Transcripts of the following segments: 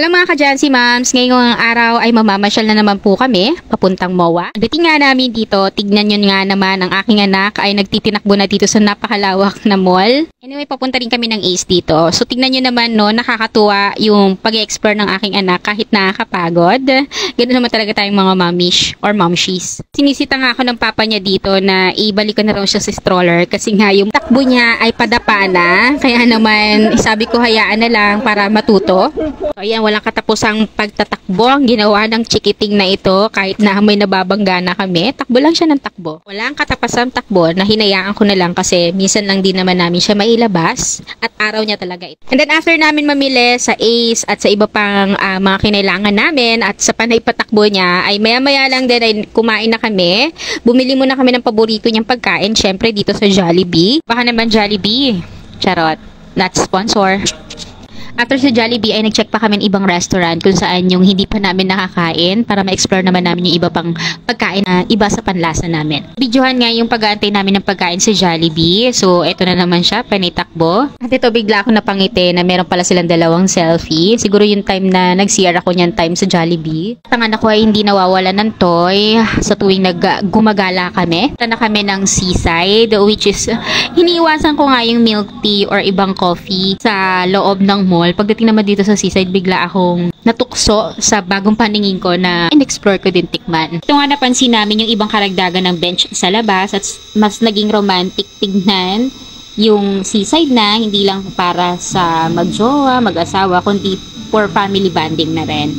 Hello mga ka-Jancy Moms, ngayong araw ay mamamasyal na naman po kami papuntang MOA. Pagdating nga namin dito, tignan nyo nga naman ang aking anak ay nagtitinakbo na dito sa napakalawak na mall. Anyway, papunta rin kami ng Ace dito. So tignan nyo naman no, nakakatuwa yung pag-explore ng aking anak kahit nakakapagod. Ganun naman talaga tayong mga momish or momshies. Sinisita nga ako ng papa niya dito na ibalik ko na raw siya sa stroller kasi nga yung takbo niya ay padapa na. Kaya naman sabi ko hayaan na lang para matuto. So ayan, walang katapusang pagtatakbo ang ginawa ng chikiting na ito kahit na may nababangga na kami. Takbo lang siya ng takbo. Walang katapusang takbo na hinayaan ko na lang kasi minsan lang din naman namin siya mailabas at araw niya talaga ito. And then after namin mamili sa Ace at sa iba pang mga kinailangan namin at sa panay patakbo niya ay maya-maya lang din ay kumain na kami. Bumili muna kami ng paborito niyang pagkain syempre dito sa Jollibee. Baka naman Jollibee. Charot. Not sponsor. After sa Jollibee ay nag-check pa kami ng ibang restaurant kung saan yung hindi pa namin nakakain para ma-explore naman namin yung iba pang pagkain na iba sa panlasa namin. Videohan nga yung pag-aantay namin ng pagkain sa Jollibee. So, eto na naman siya, panitakbo. At ito bigla ako napangiti na meron pala silang dalawang selfie. Siguro yung time na nag-CR ako niyan time sa Jollibee. At ang anak ko ay hindi nawawala ng toy sa tuwing gumagala kami. Punta na kami ng Seaside, which is hiniiwasan ko nga yung milk tea or ibang coffee sa loob ng mall. Pagdating naman dito sa Seaside, bigla akong natukso sa bagong paningin ko na in-explore ko din tikman. Ito nga napansin namin yung ibang karagdagan ng bench sa labas at mas naging romantic tignan yung Seaside na hindi lang para sa magjowa, mag-asawa, kundi for family bonding na rin.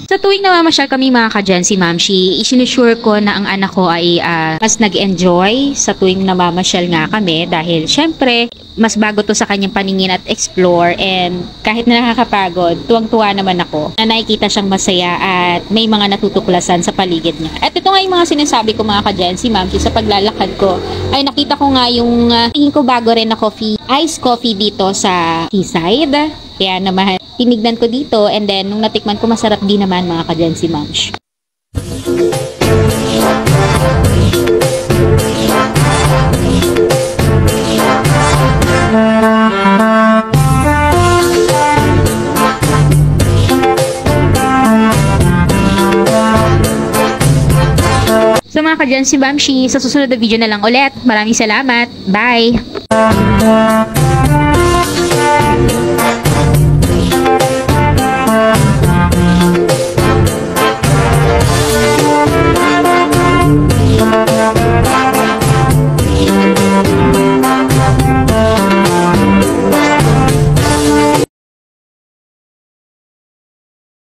Sa tuwing namamasyal kami mga ka-Jancy Mamshi, isinusure ko na ang anak ko ay mas nag-enjoy sa tuwing namamasyal nga kami dahil syempre mas bago to sa kanyang paningin at explore and kahit na nakakapagod, tuwang-tuwa naman ako na nakikita siyang masaya at may mga natutuklasan sa paligid niya. At ito nga yung mga sinasabi ko mga ka-Jancy Mamshi sa paglalakad ko ay nakita ko nga yung tingin ko bago rin na coffee, iced coffee dito sa Seaside. Kaya naman, tinignan ko dito and then nung natikman ko masarap din naman mga ka-Jancy Moms. So mga ka-Jancy Momshi, sa susunod na video na lang ulit. Maraming salamat. Bye!